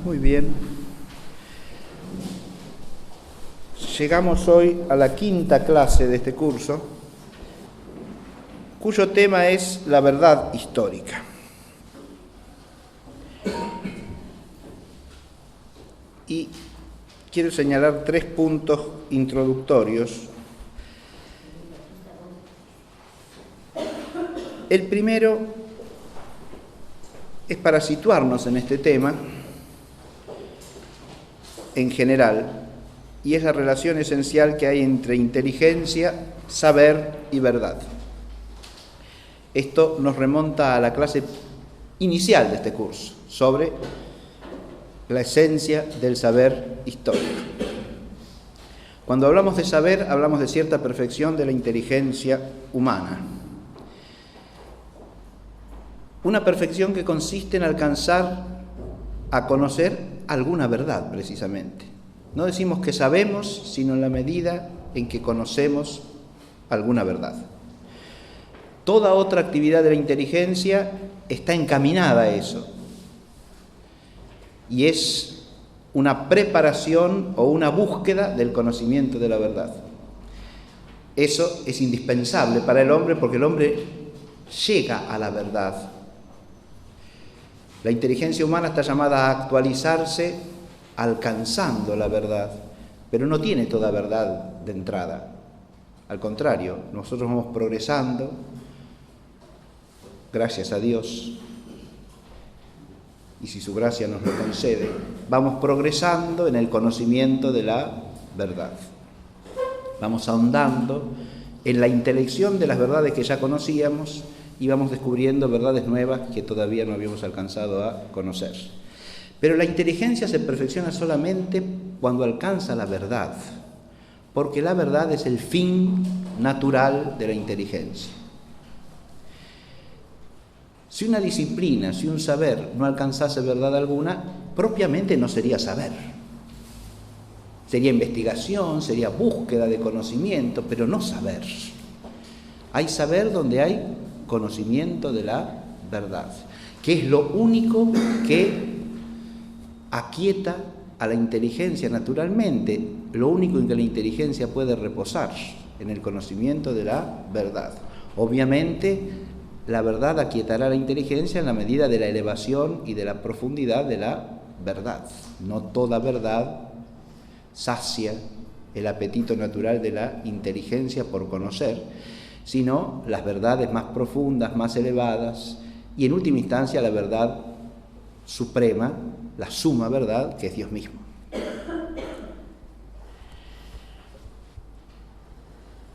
Muy bien. Llegamos hoy a la quinta clase de este curso, cuyo tema es la verdad histórica. Y quiero señalar 3 puntos introductorios. El primero es para situarnos en este tema en general, y es la relación esencial que hay entre inteligencia, saber y verdad. Esto nos remonta a la clase inicial de este curso, sobre la esencia del saber histórico. Cuando hablamos de saber, hablamos de cierta perfección de la inteligencia humana. Una perfección que consiste en alcanzar a conocer alguna verdad, precisamente. No decimos que sabemos, sino en la medida en que conocemos alguna verdad. Toda otra actividad de la inteligencia está encaminada a eso. Y es una preparación o una búsqueda del conocimiento de la verdad. Eso es indispensable para el hombre porque el hombre llega a la verdad. La inteligencia humana está llamada a actualizarse alcanzando la verdad, pero no tiene toda verdad de entrada. Al contrario, nosotros vamos progresando, gracias a Dios, y si su gracia nos lo concede, vamos progresando en el conocimiento de la verdad. Vamos ahondando en la intelección de las verdades que ya conocíamos y vamos descubriendo verdades nuevas que todavía no habíamos alcanzado a conocer. Pero la inteligencia se perfecciona solamente cuando alcanza la verdad, porque la verdad es el fin natural de la inteligencia. Si una disciplina, si un saber no alcanzase verdad alguna, propiamente no sería saber. Sería investigación, sería búsqueda de conocimiento, pero no saber. Hay saber donde hay conocimiento de la verdad, que es lo único que aquieta a la inteligencia naturalmente, lo único en que la inteligencia puede reposar, en el conocimiento de la verdad. Obviamente, la verdad aquietará la inteligencia en la medida de la elevación y de la profundidad de la verdad. No toda verdad sacia el apetito natural de la inteligencia por conocer, sino las verdades más profundas, más elevadas, y en última instancia la verdad suprema, la suma verdad, que es Dios mismo.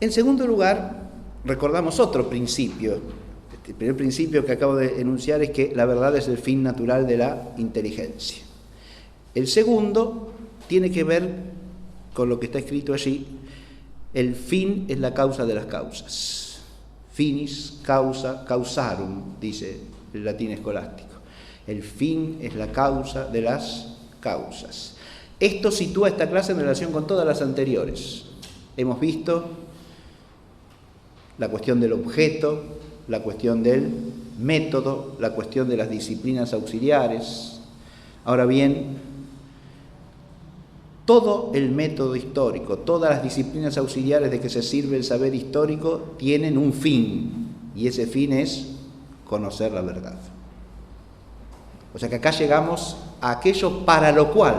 En segundo lugar, recordamos otro principio. El primer principio que acabo de enunciar es que la verdad es el fin natural de la inteligencia. El segundo tiene que ver con lo que está escrito allí: el fin es la causa de las causas. Finis causa causarum, dice el latín escolástico. El fin es la causa de las causas. Esto sitúa esta clase en relación con todas las anteriores. Hemos visto la cuestión del objeto, la cuestión del método, la cuestión de las disciplinas auxiliares. Ahora bien, todo el método histórico, todas las disciplinas auxiliares de que se sirve el saber histórico tienen un fin, y ese fin es conocer la verdad. O sea que acá llegamos a aquello para lo cual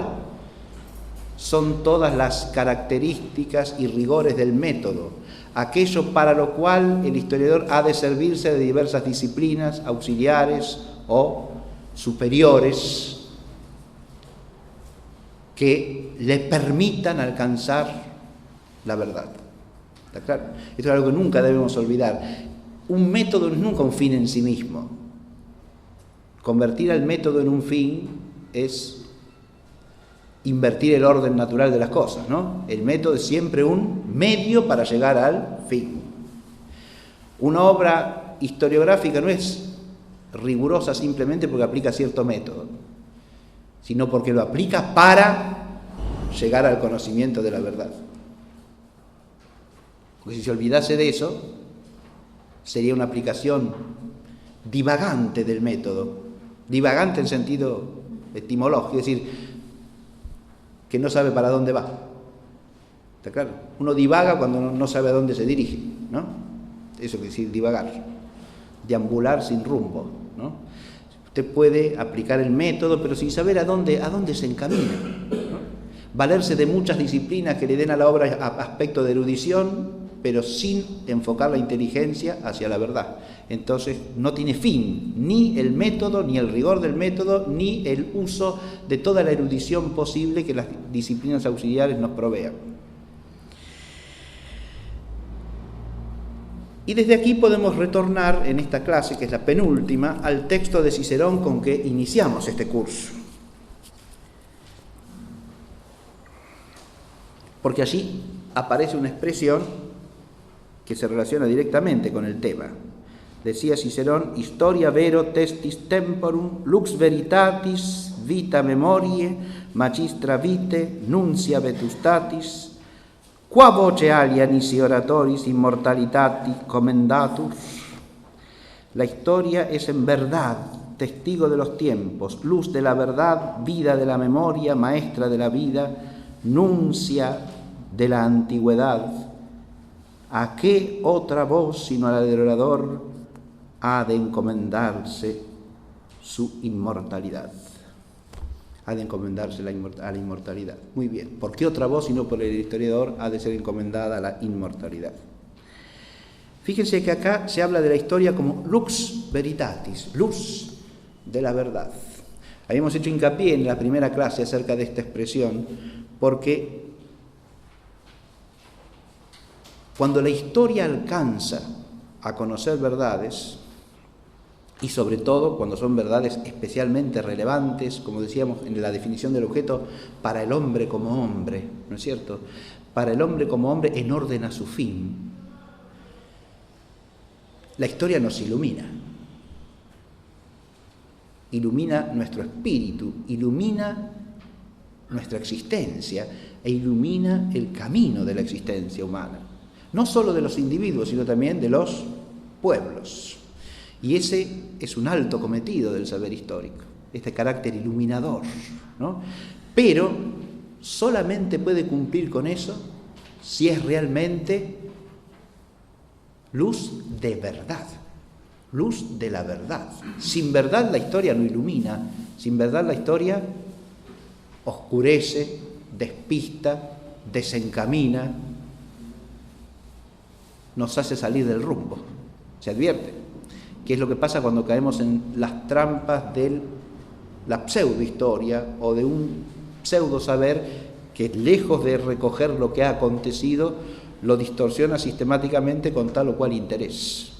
son todas las características y rigores del método, aquello para lo cual el historiador ha de servirse de diversas disciplinas auxiliares o superiores que le permitan alcanzar la verdad. ¿Está claro? Esto es algo que nunca debemos olvidar. Un método no es nunca un fin en sí mismo. Convertir al método en un fin es invertir el orden natural de las cosas, ¿no? El método es siempre un medio para llegar al fin. Una obra historiográfica no es rigurosa simplemente porque aplica cierto método, sino porque lo aplica para llegar al conocimiento de la verdad. Porque si se olvidase de eso, sería una aplicación divagante del método, divagante en sentido etimológico, es decir, que no sabe para dónde va. ¿Está claro? Uno divaga cuando no sabe a dónde se dirige, ¿no? Eso quiere decir divagar, deambular sin rumbo, ¿no? Usted puede aplicar el método, pero sin saber a dónde se encamina, ¿no? Valerse de muchas disciplinas que le den a la obra aspecto de erudición, pero sin enfocar la inteligencia hacia la verdad. Entonces no tiene fin ni el método, ni el rigor del método, ni el uso de toda la erudición posible que las disciplinas auxiliares nos provean. Y desde aquí podemos retornar en esta clase, que es la penúltima, al texto de Cicerón con que iniciamos este curso. Porque allí aparece una expresión que se relaciona directamente con el tema. Decía Cicerón: historia vero testis temporum, lux veritatis, vita memoriae, magistra vitae, nuncia vetustatis, qua voce alia nisi oratoris immortalitati commendatur. La historia es en verdad testigo de los tiempos, luz de la verdad, vida de la memoria, maestra de la vida, nuncia de la antigüedad. ¿A qué otra voz sino a la del orador ha de encomendarse su inmortalidad? Ha de encomendarse a la inmortalidad. Muy bien. ¿Por qué otra voz sino por el historiador ha de ser encomendada a la inmortalidad? Fíjense que acá se habla de la historia como lux veritatis, luz de la verdad. Habíamos hecho hincapié en la primera clase acerca de esta expresión, porque cuando la historia alcanza a conocer verdades, y sobre todo cuando son verdades especialmente relevantes, como decíamos en la definición del objeto, para el hombre como hombre, ¿no es cierto? Para el hombre como hombre en orden a su fin, la historia nos ilumina. Ilumina nuestro espíritu, ilumina nuestra existencia e ilumina el camino de la existencia humana. No solo de los individuos, sino también de los pueblos. Y ese es un alto cometido del saber histórico, este carácter iluminador, ¿no? Pero solamente puede cumplir con eso si es realmente luz de verdad, luz de la verdad. Sin verdad la historia no ilumina, sin verdad la historia oscurece, despista, desencamina, nos hace salir del rumbo. ¿Se advierte? ¿Qué es lo que pasa cuando caemos en las trampas de la pseudohistoria o de un pseudo saber que, lejos de recoger lo que ha acontecido, lo distorsiona sistemáticamente con tal o cual interés?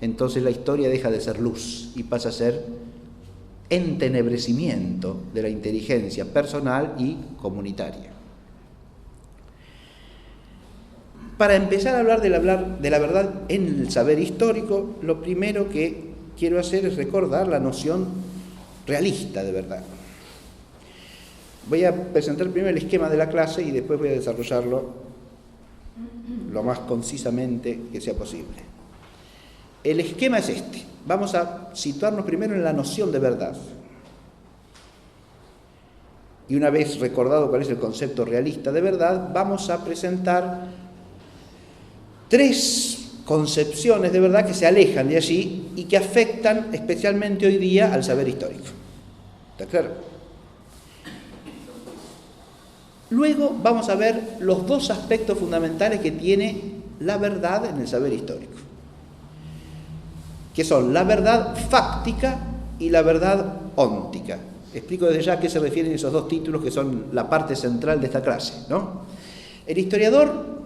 Entonces la historia deja de ser luz y pasa a ser entenebrecimiento de la inteligencia personal y comunitaria. Para empezar a hablar de la verdad en el saber histórico, lo primero que quiero hacer es recordar la noción realista de verdad. Voy a presentar primero el esquema de la clase y después voy a desarrollarlo lo más concisamente que sea posible. El esquema es este. Vamos a situarnos primero en la noción de verdad. Y una vez recordado cuál es el concepto realista de verdad, vamos a presentar tres concepciones de verdad que se alejan de allí y que afectan especialmente hoy día al saber histórico. ¿Está claro? Luego vamos a ver los dos aspectos fundamentales que tiene la verdad en el saber histórico, que son la verdad fáctica y la verdad óntica. Explico desde ya a qué se refieren esos dos títulos que son la parte central de esta clase, ¿no? El historiador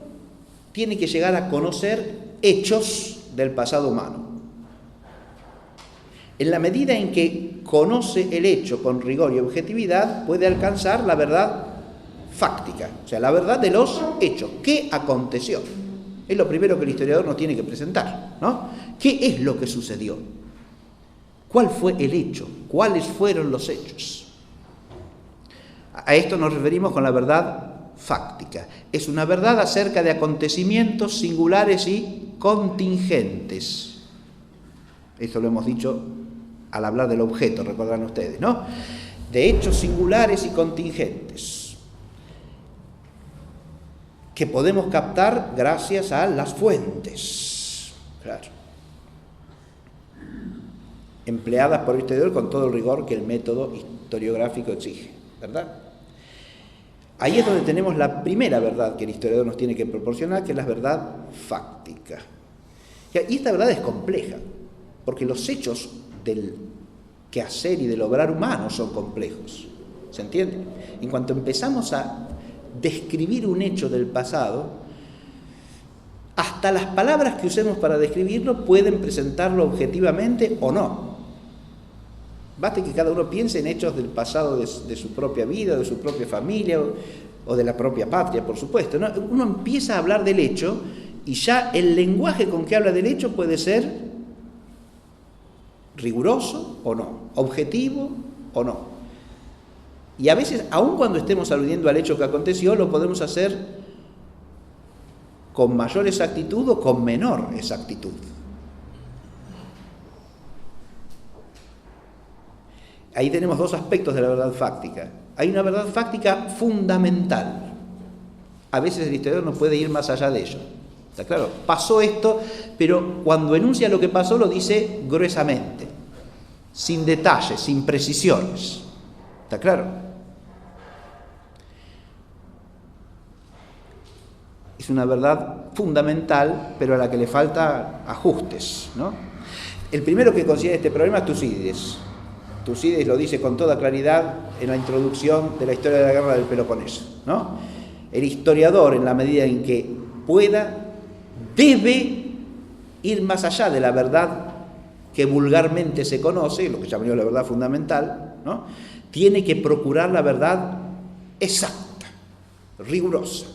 tiene que llegar a conocer hechos del pasado humano. En la medida en que conoce el hecho con rigor y objetividad, puede alcanzar la verdad fáctica, o sea, la verdad de los hechos. ¿Qué aconteció? Es lo primero que el historiador nos tiene que presentar, ¿no? ¿Qué es lo que sucedió? ¿Cuál fue el hecho? ¿Cuáles fueron los hechos? A esto nos referimos con la verdad fáctica. Es una verdad acerca de acontecimientos singulares y contingentes. Esto lo hemos dicho al hablar del objeto, recordarán ustedes, ¿no? de hechos singulares y contingentes que podemos captar gracias a las fuentes, claro, empleadas por el historiador con todo el rigor que el método historiográfico exige, ¿verdad? Ahí es donde tenemos la primera verdad que el historiador nos tiene que proporcionar, que es la verdad fáctica. Y esta verdad es compleja, porque los hechos del quehacer y del obrar humano son complejos, ¿se entiende? En cuanto empezamos a describir un hecho del pasado, hasta las palabras que usemos para describirlo pueden presentarlo objetivamente o no. Basta que cada uno piense en hechos del pasado de su propia vida, de su propia familia o de la propia patria, por supuesto, ¿no? Uno empieza a hablar del hecho y ya el lenguaje con que habla del hecho puede ser riguroso o no, objetivo o no. Y a veces, aun cuando estemos aludiendo al hecho que aconteció, lo podemos hacer con mayor exactitud o con menor exactitud. Ahí tenemos dos aspectos de la verdad fáctica. Hay una verdad fáctica fundamental. A veces el historiador no puede ir más allá de ello. ¿Está claro? Pasó esto, pero cuando enuncia lo que pasó lo dice gruesamente, sin detalles, sin precisiones. ¿Está claro? Es una verdad fundamental, pero a la que le falta ajustes, ¿no? El primero que considera este problema es Tucídides. Tucídides lo dice con toda claridad en la introducción de la historia de la guerra del Peloponeso, ¿no? El historiador, en la medida en que pueda, debe ir más allá de la verdad que vulgarmente se conoce, lo que llamaría la verdad fundamental, ¿no? Tiene que procurar la verdad exacta, rigurosa,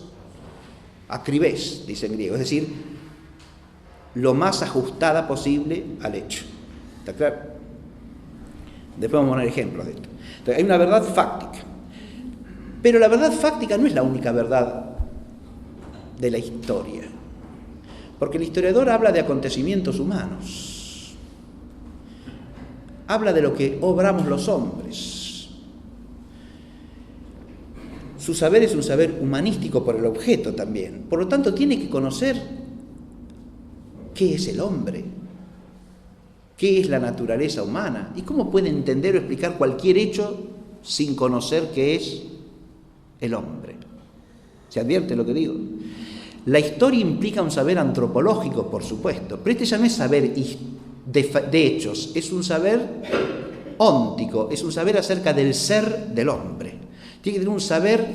acribés, dice en griego, es decir, lo más ajustada posible al hecho. ¿Está claro? Después vamos a poner ejemplos de esto. Entonces, hay una verdad fáctica. Pero la verdad fáctica no es la única verdad de la historia. Porque el historiador habla de acontecimientos humanos. Habla de lo que obramos los hombres. Su saber es un saber humanístico por el objeto también. Por lo tanto, tiene que conocer qué es el hombre, qué es la naturaleza humana y cómo puede entender o explicar cualquier hecho sin conocer qué es el hombre. ¿Se advierte lo que digo? La historia implica un saber antropológico, por supuesto, pero este ya no es saber de hechos, es un saber óntico, es un saber acerca del ser del hombre. Tiene que tener un saber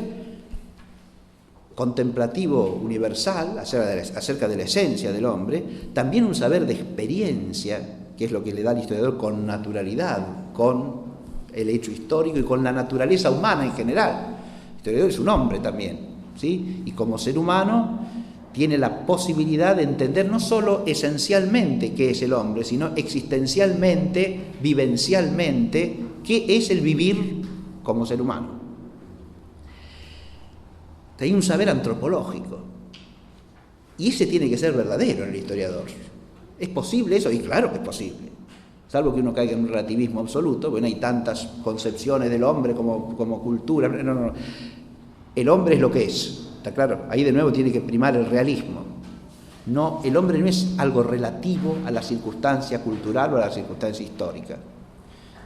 contemplativo universal acerca de la esencia del hombre, también un saber de experiencia, que es lo que le da al historiador con naturalidad, con el hecho histórico y con la naturaleza humana en general. El historiador es un hombre también, ¿sí? Y como ser humano tiene la posibilidad de entender no solo esencialmente qué es el hombre, sino existencialmente, vivencialmente, qué es el vivir como ser humano. Hay un saber antropológico. Y ese tiene que ser verdadero en el historiador. ¿Es posible eso? Y claro que es posible. Salvo que uno caiga en un relativismo absoluto, bueno, hay tantas concepciones del hombre como cultura. No. El hombre es lo que es. ¿Está claro? Ahí de nuevo tiene que primar el realismo. No, el hombre no es algo relativo a la circunstancia cultural o a la circunstancia histórica.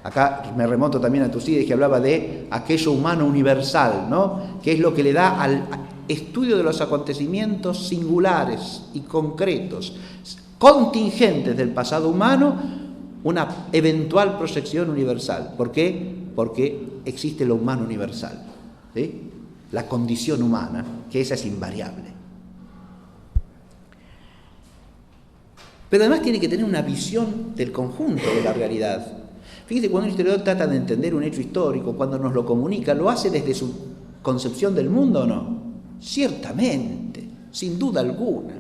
Acá me remonto también a Tucídides, que hablaba de aquello humano universal, ¿no? Que es lo que le da al estudio de los acontecimientos singulares y concretos, contingentes del pasado humano, una eventual proyección universal. ¿Por qué? Porque existe lo humano universal, ¿sí? La condición humana, que esa es invariable. Pero además tiene que tener una visión del conjunto de la realidad. Fíjese, cuando un historiador trata de entender un hecho histórico, cuando nos lo comunica, ¿lo hace desde su concepción del mundo o no? Ciertamente, sin duda alguna.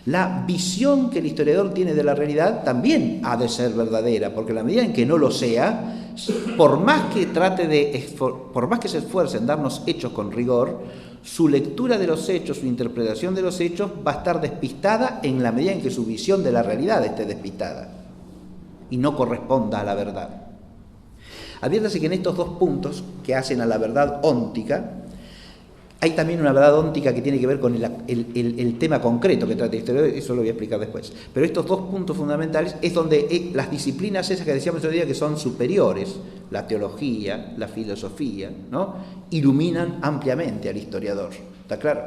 La visión que el historiador tiene de la realidad también ha de ser verdadera, porque en la medida en que no lo sea, por más que se esfuerce en darnos hechos con rigor, su lectura de los hechos, su interpretación de los hechos va a estar despistada en la medida en que su visión de la realidad esté despistada y no corresponda a la verdad. Adviértase que en estos dos puntos que hacen a la verdad óntica, hay también una verdad óntica que tiene que ver con el tema concreto que trata la historia, eso lo voy a explicar después. Pero estos dos puntos fundamentales es donde las disciplinas esas que decíamos el otro día que son superiores, la teología, la filosofía, ¿no?, iluminan ampliamente al historiador, ¿está claro?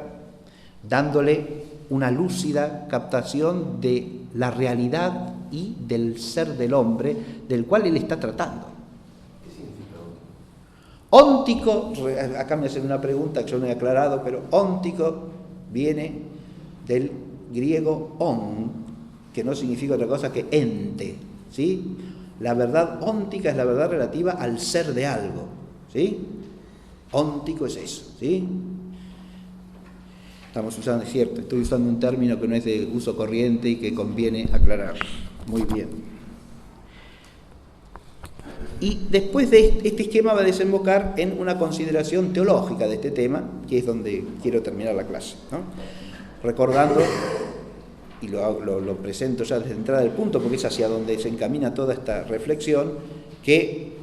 Dándole una lúcida captación de la realidad y del ser del hombre del cual él está tratando. Óntico, acá me hacen una pregunta que yo no he aclarado, pero óntico viene del griego on, que no significa otra cosa que ente, ¿sí? La verdad óntica es la verdad relativa al ser de algo, ¿sí? Óntico es eso, ¿sí? Estamos usando, es cierto, estoy usando un término que no es de uso corriente y que conviene aclarar. Muy bien. Y después de este esquema va a desembocar en una consideración teológica de este tema, que es donde quiero terminar la clase, ¿no? Recordando, y lo presento ya desde entrada del punto, porque es hacia donde se encamina toda esta reflexión, que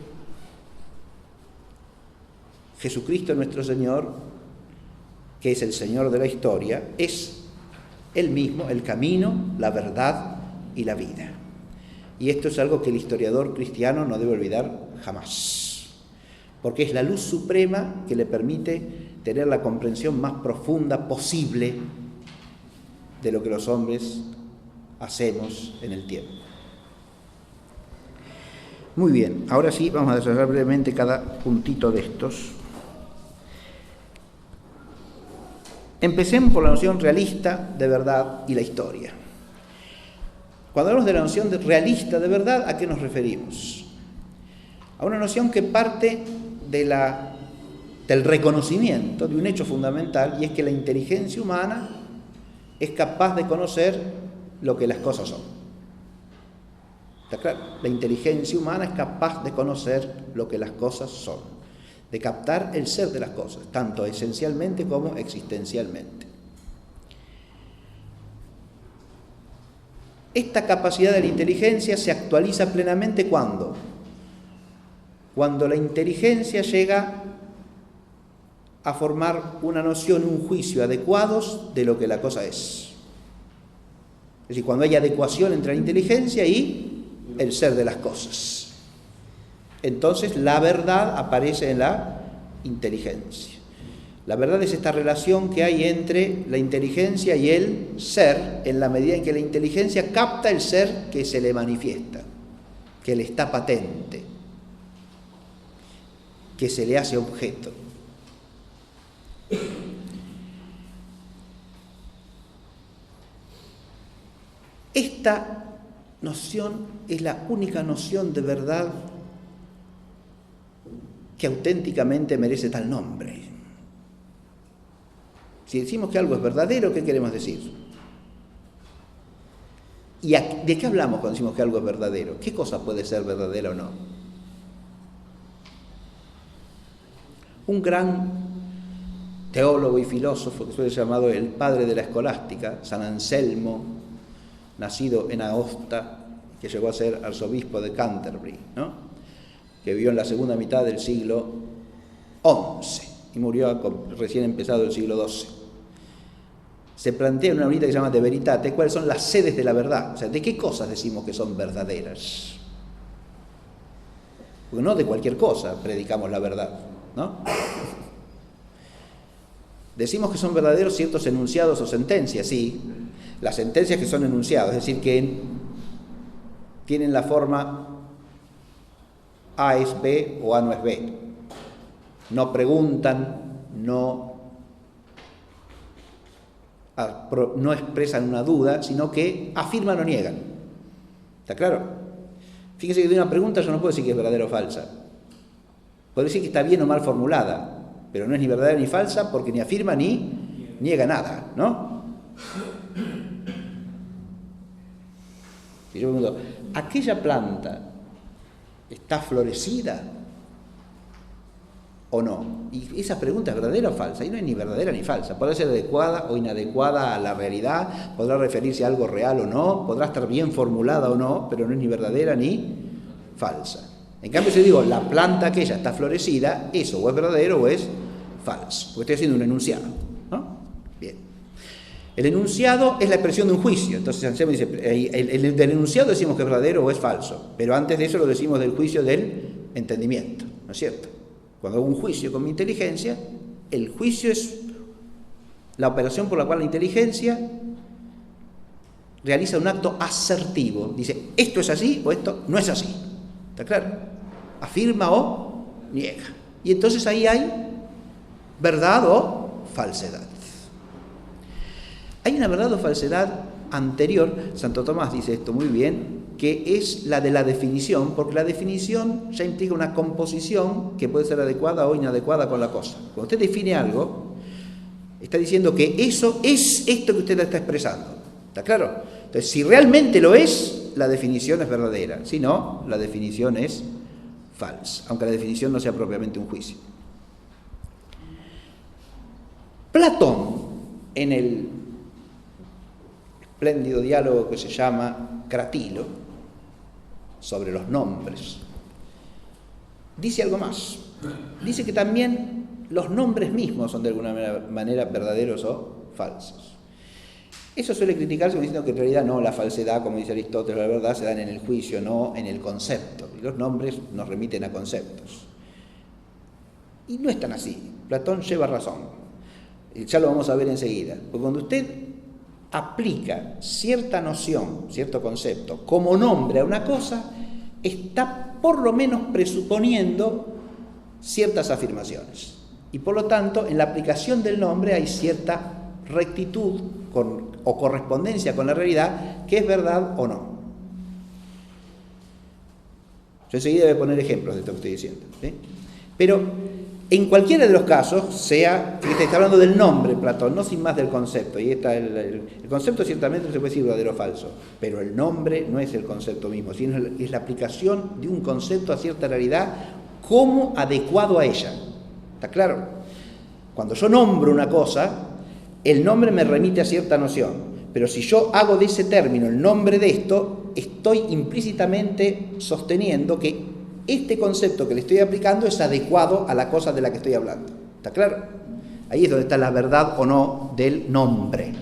Jesucristo nuestro Señor, que es el Señor de la historia, es Él mismo el camino, la verdad y la vida. Y esto es algo que el historiador cristiano no debe olvidar jamás, porque es la luz suprema que le permite tener la comprensión más profunda posible de lo que los hombres hacemos en el tiempo. Muy bien, ahora sí vamos a desarrollar brevemente cada puntito de estos. Empecemos por la noción realista de verdad y la historia. Cuando hablamos de la noción realista de verdad, ¿a qué nos referimos? A una noción que parte del reconocimiento de un hecho fundamental, y es que la inteligencia humana es capaz de conocer lo que las cosas son. ¿Está claro? La inteligencia humana es capaz de conocer lo que las cosas son, de captar el ser de las cosas, tanto esencialmente como existencialmente. Esta capacidad de la inteligencia se actualiza plenamente ¿cuándo? Cuando la inteligencia llega a formar una noción, un juicio adecuados de lo que la cosa es. Es decir, cuando hay adecuación entre la inteligencia y el ser de las cosas. Entonces la verdad aparece en la inteligencia. La verdad es esta relación que hay entre la inteligencia y el ser, en la medida en que la inteligencia capta el ser que se le manifiesta, que le está patente, que se le hace objeto. Esta noción es la única noción de verdad que auténticamente merece tal nombre. Si decimos que algo es verdadero, ¿qué queremos decir? ¿Y de qué hablamos cuando decimos que algo es verdadero? ¿Qué cosa puede ser verdadera o no? Un gran teólogo y filósofo que suele ser llamado el padre de la escolástica, San Anselmo, nacido en Aosta, que llegó a ser arzobispo de Canterbury, ¿no?, que vivió en la segunda mitad del siglo XI y murió recién empezado el siglo XII. Se plantea en una obra que se llama De Veritate cuáles son las sedes de la verdad, o sea, de qué cosas decimos que son verdaderas. Porque no de cualquier cosa predicamos la verdad, ¿no? Decimos que son verdaderos ciertos enunciados o sentencias, sí. Las sentencias que son enunciados, es decir, que tienen la forma A es B o A no es B. No preguntan, no expresan una duda, sino que afirman o niegan. ¿Está claro? Fíjese que de una pregunta yo no puedo decir que es verdadera o falsa. Puedo decir que está bien o mal formulada, pero no es ni verdadera ni falsa porque ni afirma ni niega nada, ¿no? Si yo pregunto, ¿aquella planta está florecida o no? Y esa pregunta es verdadera o falsa, y no es ni verdadera ni falsa. Podrá ser adecuada o inadecuada a la realidad, podrá referirse a algo real o no, podrá estar bien formulada o no, pero no es ni verdadera ni falsa. En cambio, si digo, la planta aquella está florecida, eso o es verdadero o es falso. Porque estoy haciendo un enunciado, ¿no? Bien. El enunciado es la expresión de un juicio. Entonces, Anselmo dice, del enunciado decimos que es verdadero o es falso. Pero antes de eso lo decimos del juicio del entendimiento, ¿no es cierto? Cuando hago un juicio con mi inteligencia, el juicio es la operación por la cual la inteligencia realiza un acto asertivo. Dice, esto es así o esto no es así. ¿Está claro? Afirma o niega. Y entonces ahí hay verdad o falsedad. Hay una verdad o falsedad anterior, Santo Tomás dice esto muy bien, que es la de la definición, porque la definición ya implica una composición que puede ser adecuada o inadecuada con la cosa. Cuando usted define algo, está diciendo que eso es esto que usted está expresando. ¿Está claro? Entonces, si realmente lo es, la definición es verdadera. Si no, la definición es falsa, aunque la definición no sea propiamente un juicio. Platón, en el espléndido diálogo que se llama Cratilo, sobre los nombres, dice algo más. Dice que también los nombres mismos son de alguna manera verdaderos o falsos. Eso suele criticarse diciendo que en realidad no, la falsedad, como dice Aristóteles, la verdad se dan en el juicio, no en el concepto. Y los nombres nos remiten a conceptos. Y no es tan así. Platón lleva razón. Ya lo vamos a ver enseguida. Porque cuando usted aplica cierta noción, cierto concepto, como nombre a una cosa, está por lo menos presuponiendo ciertas afirmaciones. Y por lo tanto, en la aplicación del nombre hay cierta rectitud o correspondencia con la realidad, que es verdad o no. Yo enseguida voy a poner ejemplos de esto que estoy diciendo, ¿sí? Pero en cualquiera de los casos, sea, que está hablando del nombre, Platón, no sin más del concepto, y está el concepto ciertamente se puede decir verdadero o falso, pero el nombre no es el concepto mismo, sino es la aplicación de un concepto a cierta realidad como adecuado a ella. ¿Está claro? Cuando yo nombro una cosa, el nombre me remite a cierta noción, pero si yo hago de ese término el nombre de esto, estoy implícitamente sosteniendo que este concepto que le estoy aplicando es adecuado a la cosa de la que estoy hablando. ¿Está claro? Ahí es donde está la verdad o no del nombre.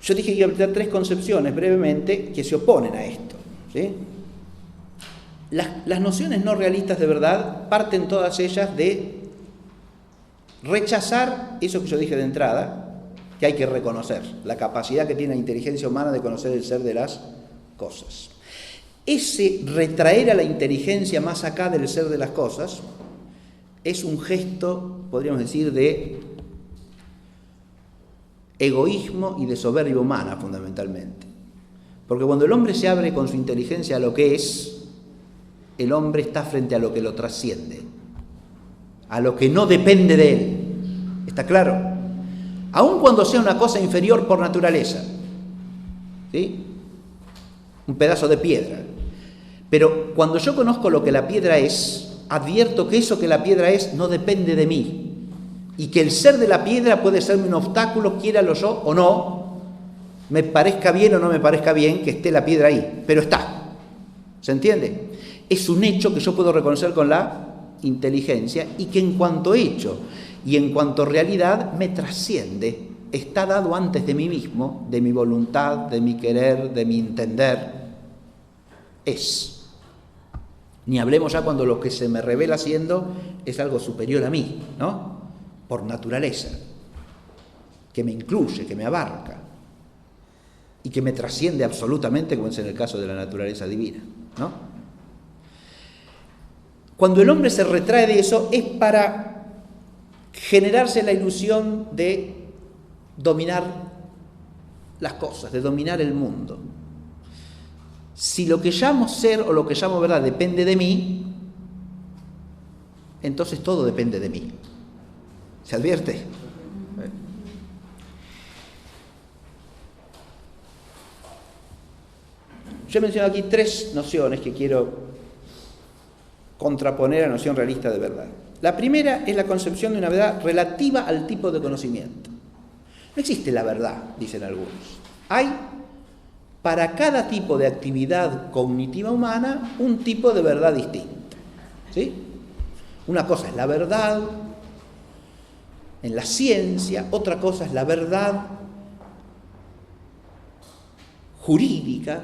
Yo dije que iba a plantear tres concepciones brevemente que se oponen a esto, ¿sí? Las nociones no realistas de verdad parten todas ellas de rechazar eso que yo dije de entrada, que hay que reconocer, la capacidad que tiene la inteligencia humana de conocer el ser de las cosas. Ese retraer a la inteligencia más acá del ser de las cosas es un gesto, podríamos decir, de egoísmo y de soberbia humana, fundamentalmente. Porque cuando el hombre se abre con su inteligencia a lo que es, el hombre está frente a lo que lo trasciende, a lo que no depende de él. ¿Está claro? Aun cuando sea una cosa inferior por naturaleza, ¿sí? Un pedazo de piedra. Pero cuando yo conozco lo que la piedra es, advierto que eso que la piedra es no depende de mí. Y que el ser de la piedra puede serme un obstáculo, quiéralo yo o no, me parezca bien o no me parezca bien que esté la piedra ahí, pero está. ¿Se entiende? Es un hecho que yo puedo reconocer con la inteligencia y que en cuanto hecho y en cuanto realidad me trasciende, está dado antes de mí mismo, de mi voluntad, de mi querer, de mi entender. Es. Ni hablemos ya cuando lo que se me revela siendo es algo superior a mí, ¿no? Por naturaleza, que me incluye, que me abarca y que me trasciende absolutamente, como es en el caso de la naturaleza divina, ¿no? Cuando el hombre se retrae de eso es para generarse la ilusión de dominar las cosas, de dominar el mundo. Si lo que llamo ser o lo que llamo verdad depende de mí, entonces todo depende de mí. ¿Se advierte? Yo he mencionado aquí tres nociones que quiero contraponer a la noción realista de verdad. La primera es la concepción de una verdad relativa al tipo de conocimiento. No existe la verdad, dicen algunos. Hay para cada tipo de actividad cognitiva humana un tipo de verdad distinta. ¿Sí? Una cosa es la verdad en la ciencia, otra cosa es la verdad jurídica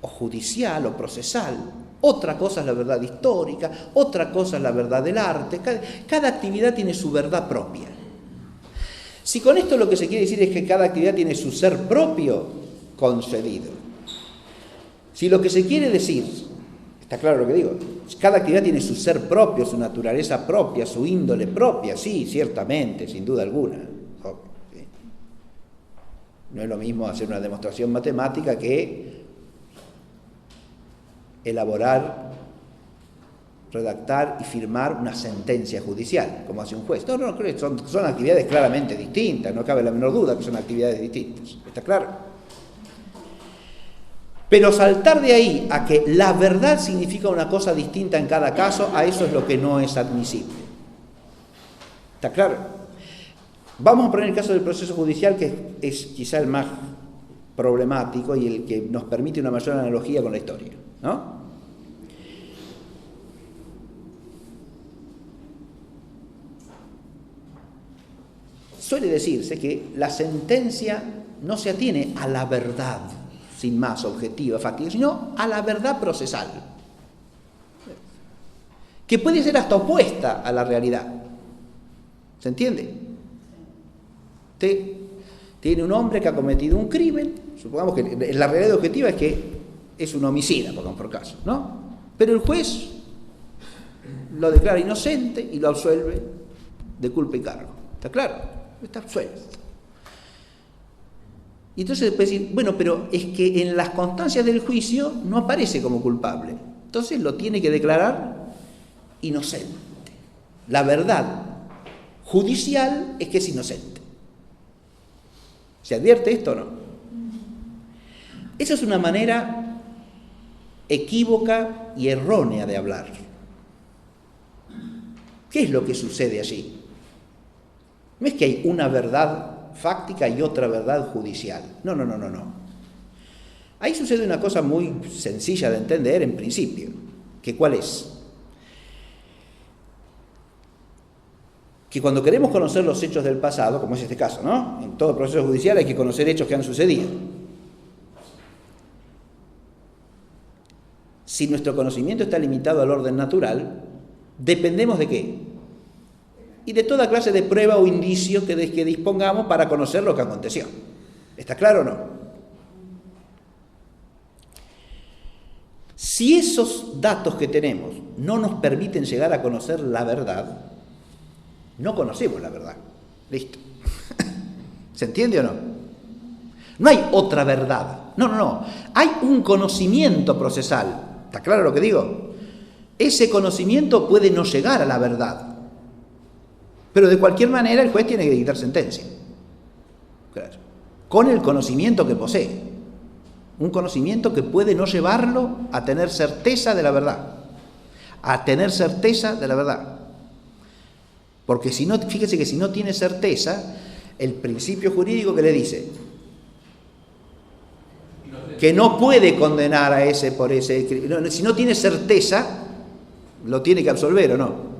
o judicial o procesal, otra cosa es la verdad histórica, otra cosa es la verdad del arte. Cada actividad tiene su verdad propia. Si con esto lo que se quiere decir es que cada actividad tiene su ser propio, concedido. Si lo que se quiere decir, está claro lo que digo, cada actividad tiene su ser propio, su naturaleza propia, su índole propia, sí, ciertamente, sin duda alguna. No es lo mismo hacer una demostración matemática que elaborar, redactar y firmar una sentencia judicial, como hace un juez. No, creo que son actividades claramente distintas, no cabe la menor duda que son actividades distintas. ¿Está claro? Pero saltar de ahí a que la verdad significa una cosa distinta en cada caso, a eso es lo que no es admisible. ¿Está claro? Vamos a poner el caso del proceso judicial, que es quizá el más problemático y el que nos permite una mayor analogía con la historia, ¿no? Suele decirse que la sentencia no se atiene a la verdad, sin más, objetiva, factible, sino a la verdad procesal, que puede ser hasta opuesta a la realidad. ¿Se entiende? Usted tiene un hombre que ha cometido un crimen, supongamos que la realidad objetiva es que es un homicida, pongamos por caso, ¿no? Pero el juez lo declara inocente y lo absuelve de culpa y cargo. ¿Está claro? Está absuelto. Y entonces puede decir, bueno, pero es que en las constancias del juicio no aparece como culpable. Entonces lo tiene que declarar inocente. La verdad judicial es que es inocente. ¿Se advierte esto o no? Esa es una manera equívoca y errónea de hablar. ¿Qué es lo que sucede allí? No es que hay una verdad fáctica y otra verdad judicial. No. Ahí sucede una cosa muy sencilla de entender en principio. ¿Que cuál es? Que cuando queremos conocer los hechos del pasado, como es este caso, ¿no? En todo proceso judicial hay que conocer hechos que han sucedido. Si nuestro conocimiento está limitado al orden natural, dependemos ¿de qué? Y de toda clase de prueba o indicio que dispongamos para conocer lo que aconteció. ¿Está claro o no? Si esos datos que tenemos no nos permiten llegar a conocer la verdad, no conocemos la verdad. Listo. ¿Se entiende o no? No hay otra verdad. No. Hay un conocimiento procesal. ¿Está claro lo que digo? Ese conocimiento puede no llegar a la verdad. Pero de cualquier manera el juez tiene que dictar sentencia. Claro. Con el conocimiento que posee. Un conocimiento que puede no llevarlo a tener certeza de la verdad. A tener certeza de la verdad. Porque si no, fíjese que si no tiene certeza, el principio jurídico que le dice que no puede condenar a ese por ese crimen. Si no tiene certeza, lo tiene que absolver o no.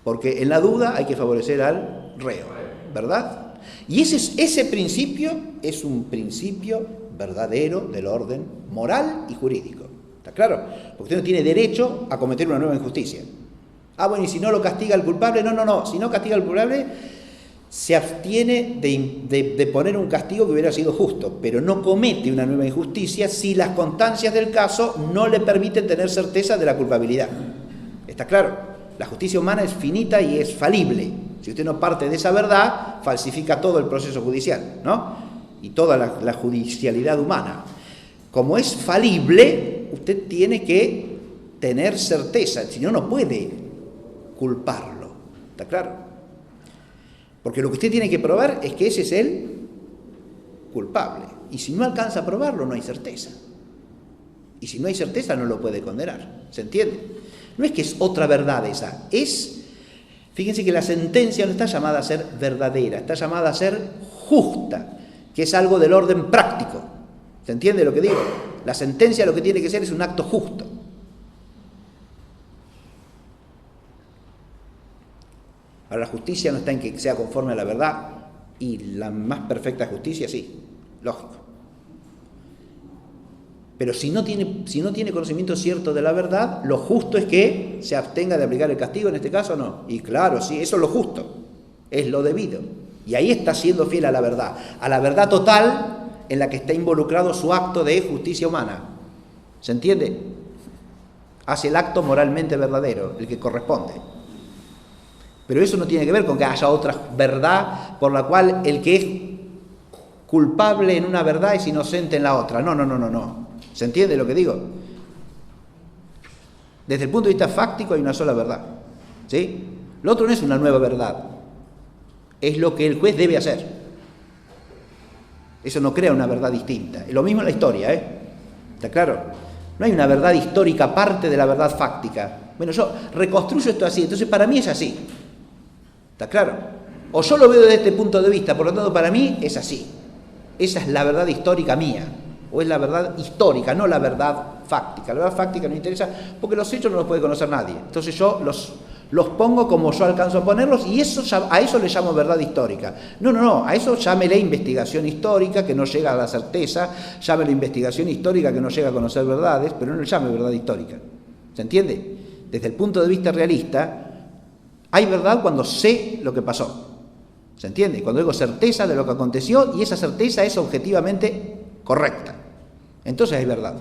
Porque en la duda hay que favorecer al reo, ¿verdad? Y ese principio es un principio verdadero del orden moral y jurídico. ¿Está claro? Porque usted no tiene derecho a cometer una nueva injusticia. Bueno, y si no lo castiga el culpable, no. Si no castiga al culpable, se abstiene de poner un castigo que hubiera sido justo, pero no comete una nueva injusticia si las constancias del caso no le permiten tener certeza de la culpabilidad. ¿Está claro? La justicia humana es finita y es falible. Si usted no parte de esa verdad, falsifica todo el proceso judicial, ¿no? Y toda la judicialidad humana. Como es falible, usted tiene que tener certeza, si no, no puede culparlo. ¿Está claro? Porque lo que usted tiene que probar es que ese es el culpable. Y si no alcanza a probarlo, no hay certeza. Y si no hay certeza, no lo puede condenar. ¿Se entiende? No es que es otra verdad esa, fíjense que la sentencia no está llamada a ser verdadera, está llamada a ser justa. que es algo del orden práctico. ¿Se entiende lo que digo? La sentencia lo que tiene que ser es un acto justo. Ahora, la justicia no está en que sea conforme a la verdad, y la más perfecta justicia, sí, lógico. Pero si no tiene conocimiento cierto de la verdad, lo justo es que se abstenga de aplicar el castigo, en este caso no. Y claro, sí, eso es lo justo, es lo debido. Y ahí está siendo fiel a la verdad total en la que está involucrado su acto de justicia humana. ¿Se entiende? Hace el acto moralmente verdadero, el que corresponde. Pero eso no tiene que ver con que haya otra verdad por la cual el que es culpable en una verdad es inocente en la otra. No. ¿Se entiende lo que digo? Desde el punto de vista fáctico hay una sola verdad, ¿sí? Lo otro no es una nueva verdad, es lo que el juez debe hacer. Eso no crea una verdad distinta. Es lo mismo en la historia, ¿está claro? No hay una verdad histórica aparte de la verdad fáctica. Bueno, yo reconstruyo esto así, entonces para mí es así. ¿Está claro? O yo lo veo desde este punto de vista, por lo tanto para mí es así. Esa es la verdad histórica mía. O es la verdad histórica, no la verdad fáctica. La verdad fáctica no interesa porque los hechos no los puede conocer nadie. Entonces yo los pongo como yo alcanzo a ponerlos y a eso le llamo verdad histórica. No, a eso llámele investigación histórica que no llega a la certeza, llámele investigación histórica que no llega a conocer verdades, pero no le llame verdad histórica. ¿Se entiende? Desde el punto de vista realista, hay verdad cuando sé lo que pasó. ¿Se entiende? Cuando digo certeza de lo que aconteció y esa certeza es objetivamente correcta. Entonces hay verdad.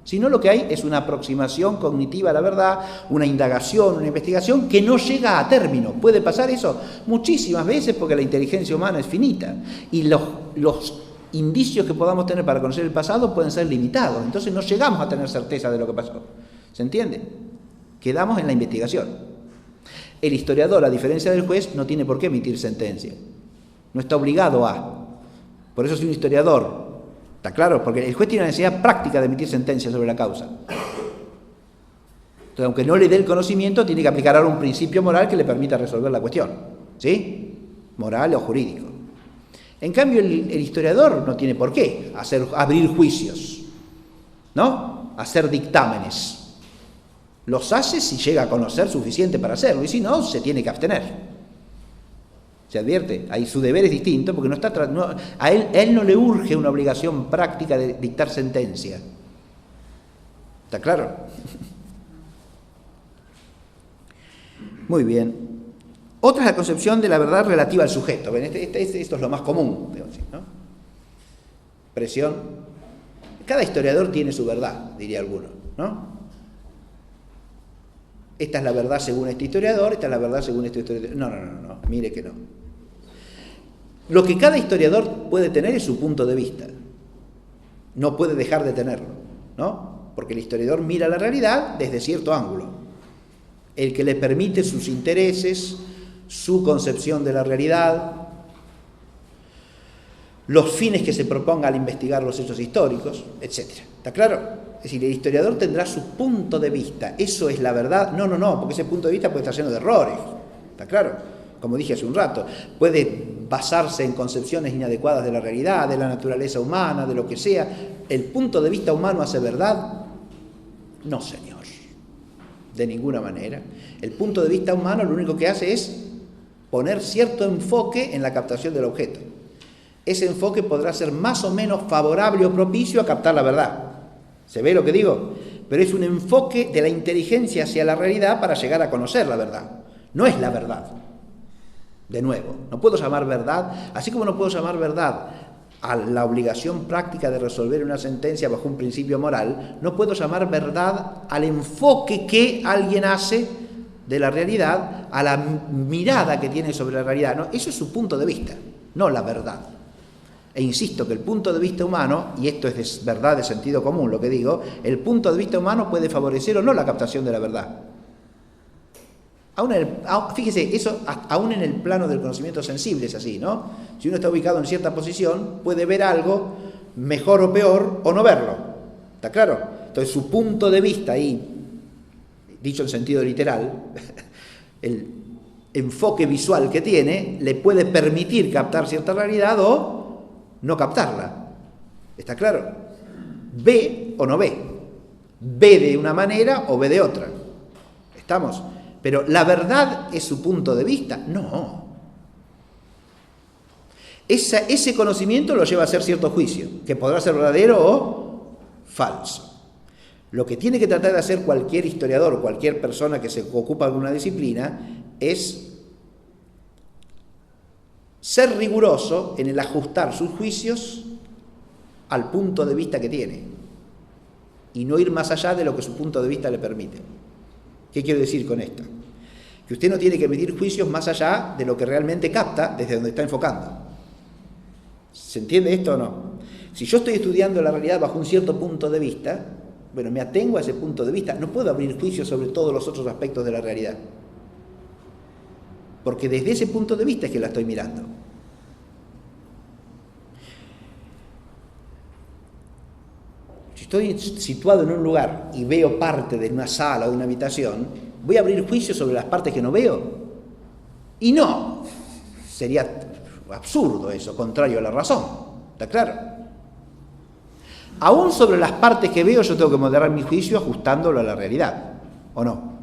Si no, lo que hay es una aproximación cognitiva a la verdad, una indagación, una investigación que no llega a término. ¿Puede pasar eso? Muchísimas veces porque la inteligencia humana es finita y los indicios que podamos tener para conocer el pasado pueden ser limitados. Entonces no llegamos a tener certeza de lo que pasó. ¿Se entiende? Quedamos en la investigación. El historiador, a diferencia del juez, no tiene por qué emitir sentencia. No está obligado a. Por eso es un historiador. ¿Está claro? Porque el juez tiene la necesidad práctica de emitir sentencia sobre la causa. Entonces, aunque no le dé el conocimiento, tiene que aplicar ahora un principio moral que le permita resolver la cuestión. ¿Sí? Moral o jurídico. En cambio, el historiador no tiene por qué abrir juicios, ¿no? Hacer dictámenes. Los hace si llega a conocer suficiente para hacerlo, y si no, se tiene que abstener. ¿Se advierte? Ahí su deber es distinto porque a él no le urge una obligación práctica de dictar sentencia. ¿Está claro? Muy bien. Otra es la concepción de la verdad relativa al sujeto. ¿Ven? Esto es lo más común, ¿no? Presión. Cada historiador tiene su verdad, diría alguno, ¿no? Esta es la verdad según este historiador, esta es la verdad según este historiador. No, mire que no. Lo que cada historiador puede tener es su punto de vista. No puede dejar de tenerlo, ¿no? Porque el historiador mira la realidad desde cierto ángulo. El que le permite sus intereses, su concepción de la realidad, los fines que se proponga al investigar los hechos históricos, etc. ¿Está claro? Es decir, el historiador tendrá su punto de vista. ¿Eso es la verdad? No, porque ese punto de vista puede estar lleno de errores. ¿Está claro? Como dije hace un rato, puede basarse en concepciones inadecuadas de la realidad, de la naturaleza humana, de lo que sea. ¿El punto de vista humano hace verdad? No, señor. De ninguna manera. El punto de vista humano lo único que hace es poner cierto enfoque en la captación del objeto. Ese enfoque podrá ser más o menos favorable o propicio a captar la verdad. ¿Se ve lo que digo? Pero es un enfoque de la inteligencia hacia la realidad para llegar a conocer la verdad. No es la verdad. De nuevo, no puedo llamar verdad, así como no puedo llamar verdad a la obligación práctica de resolver una sentencia bajo un principio moral, no puedo llamar verdad al enfoque que alguien hace de la realidad, a la mirada que tiene sobre la realidad. No, eso es su punto de vista, no la verdad. E insisto que el punto de vista humano, y esto es verdad de sentido común lo que digo, el punto de vista humano puede favorecer o no la captación de la verdad. Fíjese, eso aún en el plano del conocimiento sensible es así, ¿no? Si uno está ubicado en cierta posición, puede ver algo mejor o peor o no verlo. ¿Está claro? Entonces su punto de vista ahí, dicho en sentido literal, el enfoque visual que tiene, le puede permitir captar cierta realidad o no captarla. ¿Está claro? ¿Ve o no ve? ¿Ve de una manera o ve de otra? ¿Estamos? Pero ¿la verdad es su punto de vista? No. Ese conocimiento lo lleva a hacer cierto juicio, que podrá ser verdadero o falso. Lo que tiene que tratar de hacer cualquier historiador, cualquier persona que se ocupa de una disciplina, es ser riguroso en el ajustar sus juicios al punto de vista que tiene y no ir más allá de lo que su punto de vista le permite. ¿Qué quiero decir con esto? Que usted no tiene que emitir juicios más allá de lo que realmente capta desde donde está enfocando. ¿Se entiende esto o no? Si yo estoy estudiando la realidad bajo un cierto punto de vista, bueno, me atengo a ese punto de vista, no puedo abrir juicios sobre todos los otros aspectos de la realidad, porque desde ese punto de vista es que la estoy mirando. Si estoy situado en un lugar y veo parte de una sala o de una habitación, ¿voy a abrir juicios sobre las partes que no veo? Y no, sería absurdo eso, contrario a la razón, ¿está claro? Aún sobre las partes que veo yo tengo que moderar mi juicio ajustándolo a la realidad, ¿o no?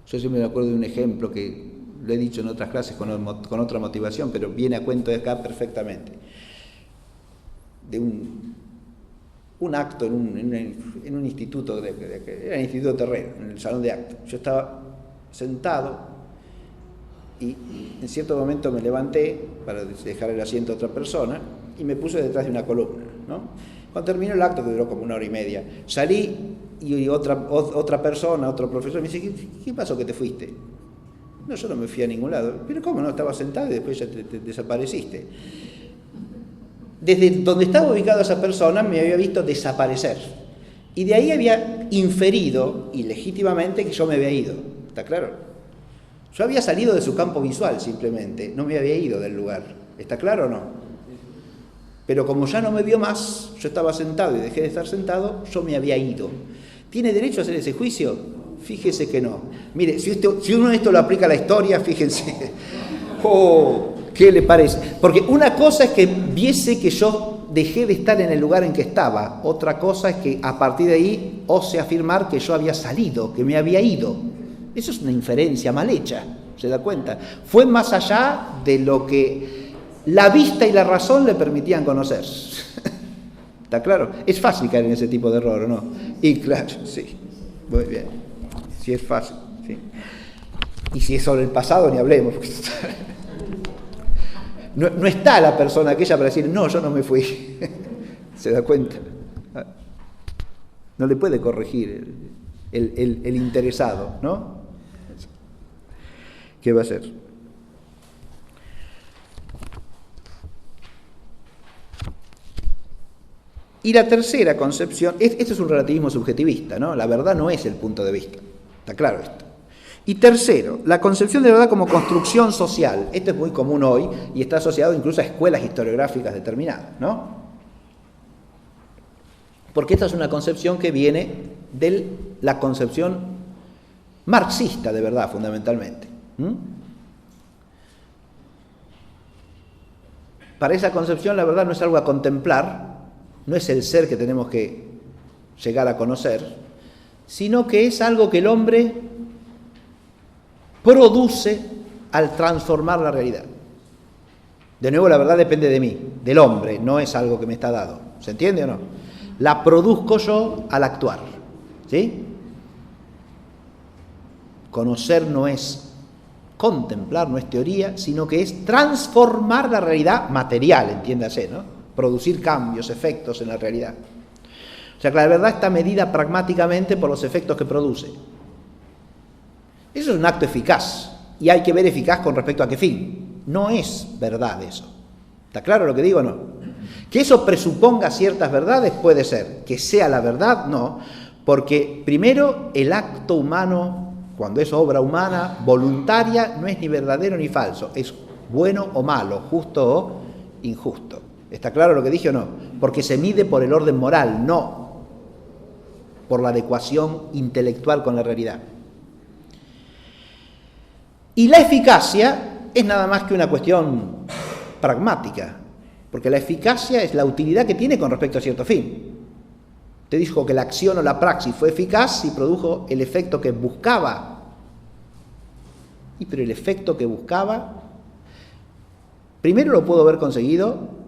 Yo siempre me acuerdo de un ejemplo que lo he dicho en otras clases con otra motivación, pero viene a cuento de acá perfectamente. De un acto en un instituto, era el Instituto Terrero, en el salón de actos. Yo estaba sentado y en cierto momento me levanté para dejar el asiento a otra persona y me puse detrás de una columna, ¿no? Cuando terminó el acto, que duró como 1 hora y media, salí y otra persona, otro profesor, me dice, ¿qué pasó que te fuiste? No, yo no me fui a ningún lado. Pero ¿cómo no? Estaba sentado y después ya te desapareciste. Desde donde estaba ubicada esa persona me había visto desaparecer. Y de ahí había inferido, ilegítimamente, que yo me había ido. ¿Está claro? Yo había salido de su campo visual simplemente, no me había ido del lugar. ¿Está claro o no? Pero como ya no me vio más, yo estaba sentado y dejé de estar sentado, yo me había ido. ¿Tiene derecho a hacer ese juicio? Fíjese que no. Mire, si uno esto lo aplica a la historia, fíjense. Oh, ¿qué le parece? Porque una cosa es que viese que yo dejé de estar en el lugar en que estaba. Otra cosa es que a partir de ahí ose afirmar que yo había salido, que me había ido. Eso es una inferencia mal hecha, ¿se da cuenta? Fue más allá de lo que la vista y la razón le permitían conocer. ¿Está claro? Es fácil caer en ese tipo de error, ¿o no? Y claro, sí, muy bien. Sí es fácil, ¿sí? Y si es sobre el pasado, ni hablemos. No está la persona aquella para decir, no, yo no me fui. ¿Se da cuenta? No le puede corregir el interesado, ¿no? ¿Qué va a hacer? Y la tercera concepción, esto es un relativismo subjetivista, ¿no? La verdad no es el punto de vista, está claro esto. Y tercero, la concepción de la verdad como construcción social. Esto es muy común hoy y está asociado incluso a escuelas historiográficas determinadas, ¿no? Porque esta es una concepción que viene de la concepción marxista de verdad, fundamentalmente. Para esa concepción la verdad no es algo a contemplar, no es el ser que tenemos que llegar a conocer, sino que es algo que el hombre produce al transformar la realidad. De nuevo, la verdad depende de mí, del hombre, no es algo que me está dado. ¿Se entiende o no? La produzco yo al actuar, ¿sí? Conocer no es contemplar, no es teoría, sino que es transformar la realidad material, entiéndase, ¿no? Producir cambios, efectos en la realidad. O sea que la verdad está medida pragmáticamente por los efectos que produce. Eso es un acto eficaz, y hay que ver eficaz con respecto a qué fin. No es verdad eso. ¿Está claro lo que digo o no? Que eso presuponga ciertas verdades puede ser. Que sea la verdad, no. Porque primero el acto humano, cuando es obra humana, voluntaria, no es ni verdadero ni falso. Es bueno o malo, justo o injusto. ¿Está claro lo que dije o no? Porque se mide por el orden moral, no por la adecuación intelectual con la realidad. Y la eficacia es nada más que una cuestión pragmática, porque la eficacia es la utilidad que tiene con respecto a cierto fin. Te dijo que la acción o la praxis fue eficaz y produjo el efecto que buscaba. Pero el efecto que buscaba, primero lo pudo haber conseguido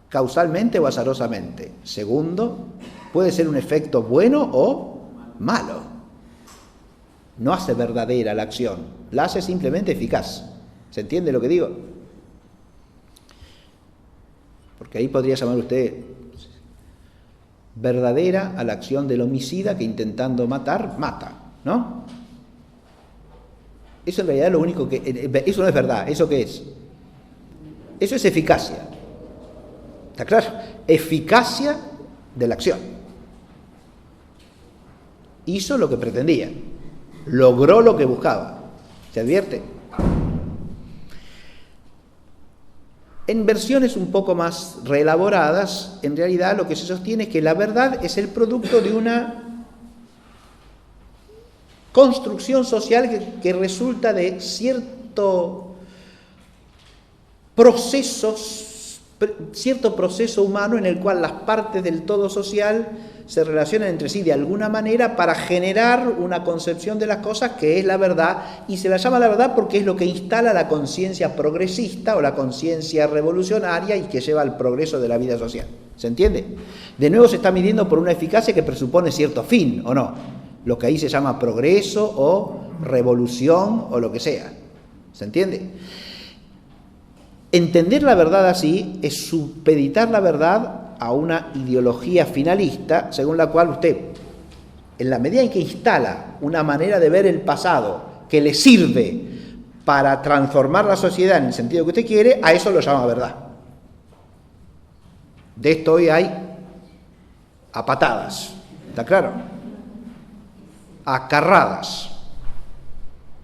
causalmente o azarosamente. Segundo, puede ser un efecto bueno o malo. No hace verdadera la acción, la hace simplemente eficaz. ¿Se entiende lo que digo? Porque ahí podría llamar usted verdadera a la acción del homicida que intentando matar, mata, ¿no? Eso en realidad es lo único que... Eso no es verdad. ¿Eso qué es? Eso es eficacia. ¿Está claro? Eficacia de la acción. Hizo lo que pretendía. Logró lo que buscaba. ¿Se advierte? En versiones un poco más reelaboradas, en realidad lo que se sostiene es que la verdad es el producto de una construcción social que resulta de cierto proceso humano en el cual las partes del todo social se relacionan entre sí de alguna manera para generar una concepción de las cosas que es la verdad, y se la llama la verdad porque es lo que instala la conciencia progresista o la conciencia revolucionaria y que lleva al progreso de la vida social. ¿Se entiende? De nuevo se está midiendo por una eficacia que presupone cierto fin, ¿o no? Lo que ahí se llama progreso o revolución o lo que sea. ¿Se entiende? Entender la verdad así es supeditar la verdad a una ideología finalista, según la cual usted, en la medida en que instala una manera de ver el pasado que le sirve para transformar la sociedad en el sentido que usted quiere, a eso lo llama verdad. De esto hoy hay a patadas, ¿está claro? A carradas.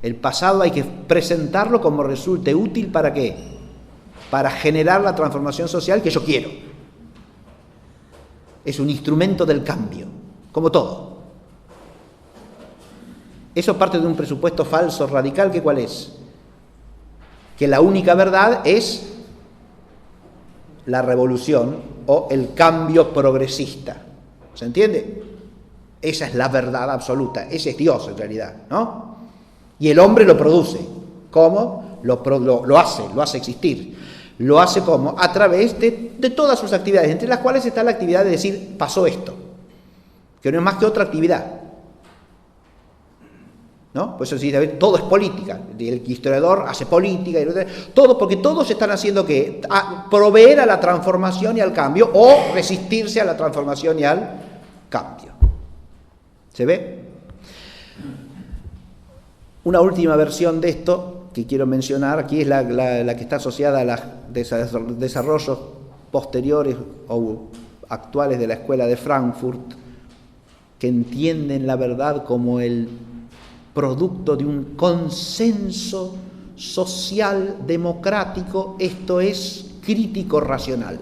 El pasado hay que presentarlo como resulte útil, ¿para qué? Para generar la transformación social que yo quiero. Es un instrumento del cambio, como todo. Eso parte de un presupuesto falso radical, ¿que cuál es? Que la única verdad es la revolución o el cambio progresista. ¿Se entiende? Esa es la verdad absoluta, ese es Dios en realidad, ¿no? Y el hombre lo produce. ¿Cómo? Lo hace existir. Lo hace ¿cómo? A través de todas sus actividades, entre las cuales está la actividad de decir, pasó esto, que no es más que otra actividad, ¿no? Por eso sí, todo es política. El historiador hace política, todo, porque todos están haciendo ¿qué? Proveer a la transformación y al cambio, o resistirse a la transformación y al cambio. ¿Se ve? Una última versión de esto que quiero mencionar aquí es la que está asociada a los desarrollos posteriores o actuales de la Escuela de Frankfurt, que entienden la verdad como el producto de un consenso social democrático, esto es crítico racional.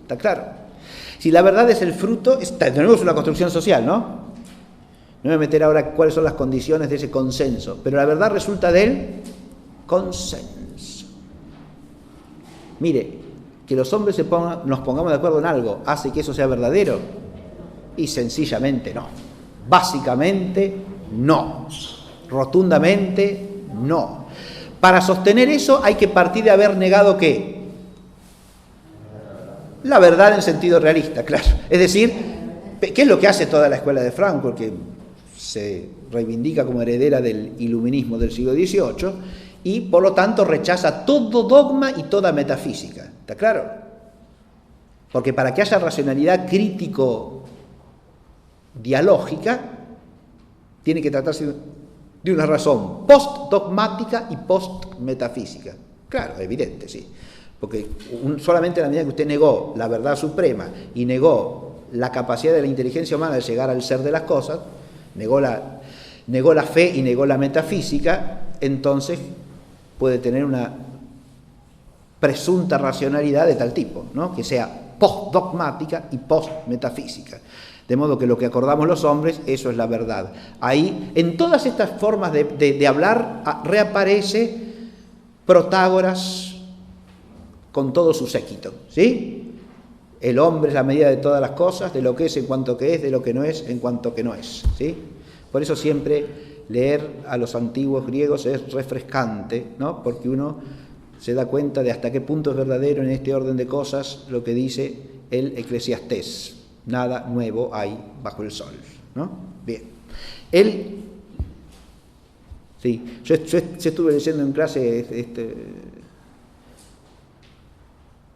¿Está claro? Si la verdad es el fruto, tenemos una construcción social, ¿no? No me voy a meter ahora cuáles son las condiciones de ese consenso, pero la verdad resulta del consenso. Mire, que los hombres nos pongamos de acuerdo en algo, ¿hace que eso sea verdadero? Y sencillamente no. Básicamente no. Rotundamente no. Para sostener eso hay que partir de haber negado ¿qué? La verdad en sentido realista, claro. Es decir, ¿qué es lo que hace toda la Escuela de Frankfurt, que se reivindica como heredera del iluminismo del siglo XVIII y por lo tanto rechaza todo dogma y toda metafísica? ¿Está claro? Porque para que haya racionalidad crítico-dialógica tiene que tratarse de una razón post-dogmática y post-metafísica. Claro, evidente, sí. Porque solamente en la medida que usted negó la verdad suprema y negó la capacidad de la inteligencia humana de llegar al ser de las cosas, negó la fe y negó la metafísica, entonces puede tener una presunta racionalidad de tal tipo, ¿no? Que sea post-dogmática y post-metafísica. De modo que lo que acordamos los hombres, eso es la verdad. Ahí, en todas estas formas de hablar, reaparece Protágoras con todo su séquito, ¿sí? El hombre es la medida de todas las cosas, de lo que es en cuanto que es, de lo que no es en cuanto que no es, ¿sí? Por eso siempre leer a los antiguos griegos es refrescante, ¿no? Porque uno se da cuenta de hasta qué punto es verdadero en este orden de cosas lo que dice el Eclesiastés. Nada nuevo hay bajo el sol, ¿no? Bien. Sí, yo estuve leyendo en clase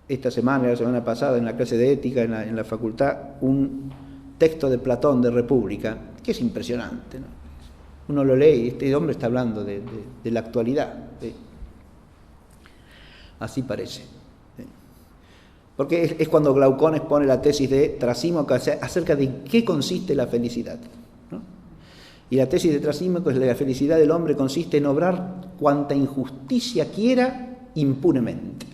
esta semana, la semana pasada, en la clase de ética en la facultad, un texto de Platón de República, que es impresionante, ¿no? Uno lo lee y este hombre está hablando de la actualidad, ¿sí? Así parece, ¿sí? Porque es cuando Glaucón expone la tesis de Trasímaco acerca de qué consiste la felicidad, ¿no? Y la tesis de Trasímaco es que la felicidad del hombre consiste en obrar cuanta injusticia quiera impunemente.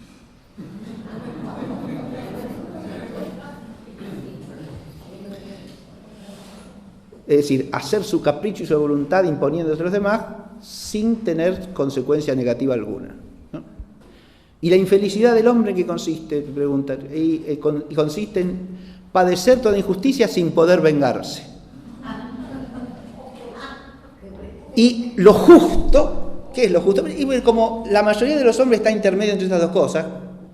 Es decir, hacer su capricho y su voluntad imponiéndose a los demás sin tener consecuencia negativa alguna, ¿no? Y la infelicidad del hombre, ¿en qué consiste? Pregunta, consiste en padecer toda injusticia sin poder vengarse. Y lo justo, ¿qué es lo justo? Y como la mayoría de los hombres está intermedio entre estas dos cosas,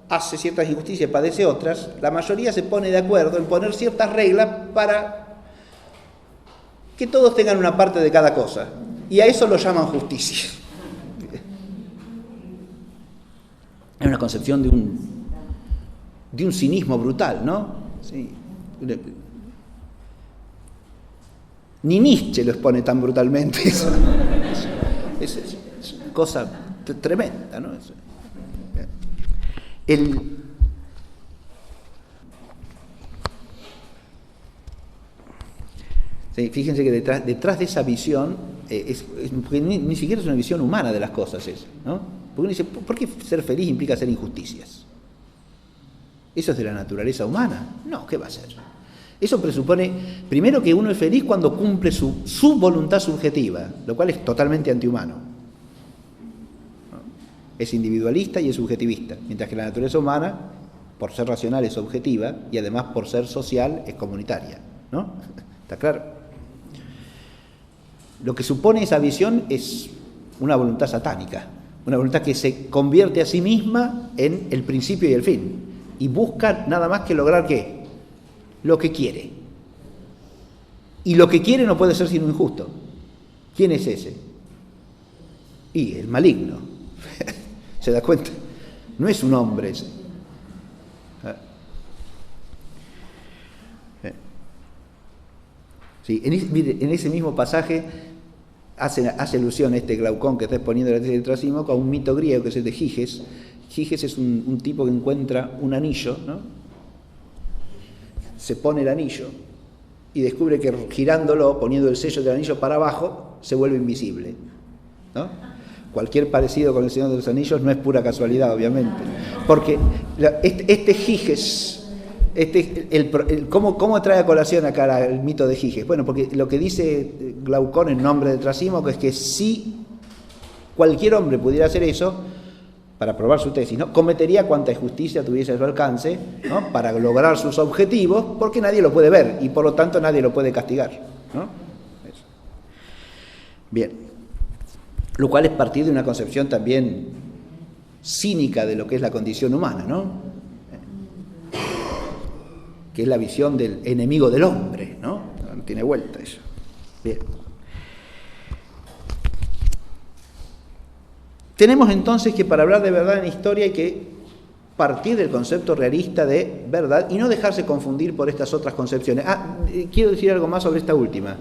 hace ciertas injusticias, padece otras, la mayoría se pone de acuerdo en poner ciertas reglas para que todos tengan una parte de cada cosa, y a eso lo llaman justicia. Es una concepción de un cinismo brutal, ¿no? Sí. Ni Nietzsche lo expone tan brutalmente. Es una cosa tremenda, ¿no? Sí, fíjense que detrás de esa visión, porque ni siquiera es una visión humana de las cosas eso, ¿no? Porque uno dice, ¿por qué ser feliz implica hacer injusticias? ¿Eso es de la naturaleza humana? No, ¿qué va a ser? Eso presupone, primero, que uno es feliz cuando cumple su voluntad subjetiva, lo cual es totalmente antihumano, ¿no? Es individualista y es subjetivista, mientras que la naturaleza humana, por ser racional, es objetiva y además por ser social es comunitaria, ¿no? ¿Está claro? Lo que supone esa visión es una voluntad satánica, una voluntad que se convierte a sí misma en el principio y el fin, y busca nada más que lograr ¿qué? Lo que quiere. Y lo que quiere no puede ser sino injusto. ¿Quién es ese? Y el maligno. ¿Se da cuenta? No es un hombre ese. Sí, en ese mismo pasaje hace alusión este Glaucón que está exponiendo la tesis de Trasímaco a un mito griego que es el de Giges. Giges es un tipo que encuentra un anillo, ¿no? Se pone el anillo y descubre que girándolo, poniendo el sello del anillo para abajo, se vuelve invisible, ¿no? Cualquier parecido con el Señor de los Anillos no es pura casualidad, obviamente, porque este Giges, ¿cómo trae a colación acá el mito de Giges? Bueno, porque lo que dice Glaucón en nombre de Trasímaco es que si cualquier hombre pudiera hacer eso, para probar su tesis, ¿no? Cometería cuanta injusticia tuviese a su alcance, ¿no? Para lograr sus objetivos, porque nadie lo puede ver y por lo tanto nadie lo puede castigar, ¿no? Eso. Bien, lo cual es partir de una concepción también cínica de lo que es la condición humana, ¿no? Que es la visión del enemigo del hombre, ¿no? No tiene vuelta eso. Bien. Tenemos entonces que para hablar de verdad en historia hay que partir del concepto realista de verdad y no dejarse confundir por estas otras concepciones. Quiero decir algo más sobre esta última.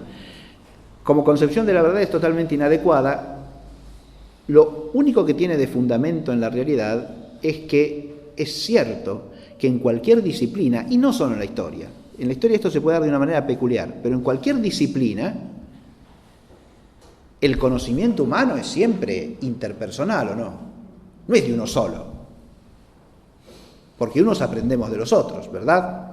Como concepción de la verdad es totalmente inadecuada. Lo único que tiene de fundamento en la realidad es que es cierto que en cualquier disciplina, y no solo en la historia esto se puede dar de una manera peculiar, pero en cualquier disciplina, el conocimiento humano es siempre interpersonal, ¿o no? No es de uno solo, porque unos aprendemos de los otros, ¿verdad?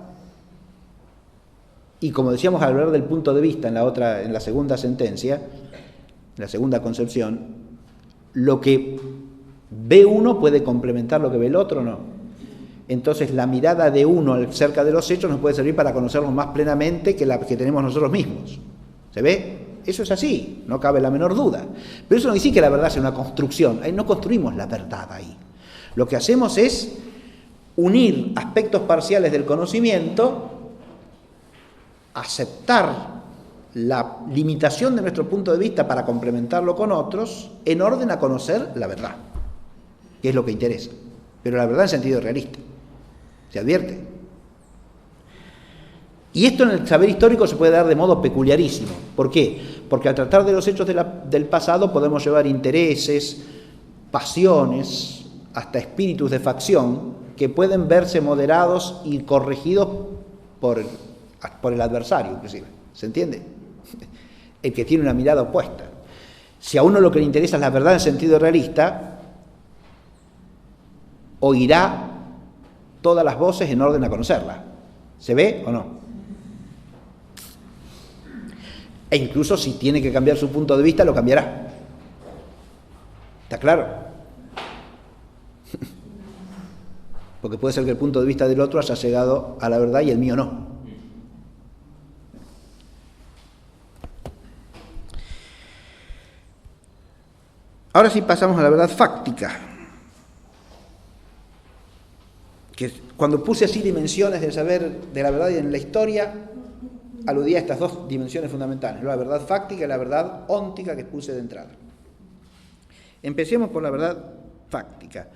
Y como decíamos al hablar del punto de vista en la segunda sentencia, en la segunda concepción, lo que ¿Ve uno puede complementar lo que ve el otro o no? Entonces la mirada de uno acerca de los hechos nos puede servir para conocerlos más plenamente que la que tenemos nosotros mismos. ¿Se ve? Eso es así, no cabe la menor duda. Pero eso no dice que la verdad sea una construcción. Ahí no construimos la verdad ahí. Lo que hacemos es unir aspectos parciales del conocimiento, aceptar la limitación de nuestro punto de vista para complementarlo con otros, en orden a conocer la verdad, que es lo que interesa. Pero la verdad en sentido realista. ¿Se advierte? Y esto en el saber histórico se puede dar de modo peculiarísimo. ¿Por qué? Porque al tratar de los hechos del pasado podemos llevar intereses, pasiones, hasta espíritus de facción que pueden verse moderados y corregidos por el adversario, inclusive. ¿Se entiende? El que tiene una mirada opuesta. Si a uno lo que le interesa es la verdad en sentido realista, oirá todas las voces en orden a conocerla. ¿Se ve o no? E incluso si tiene que cambiar su punto de vista, lo cambiará. ¿Está claro? Porque puede ser que el punto de vista del otro haya llegado a la verdad y el mío no. Ahora sí pasamos a la verdad fáctica. Que cuando puse así dimensiones del saber de la verdad y en la historia, aludía a estas dos dimensiones fundamentales, la verdad fáctica y la verdad óntica que puse de entrada. Empecemos por la verdad fáctica.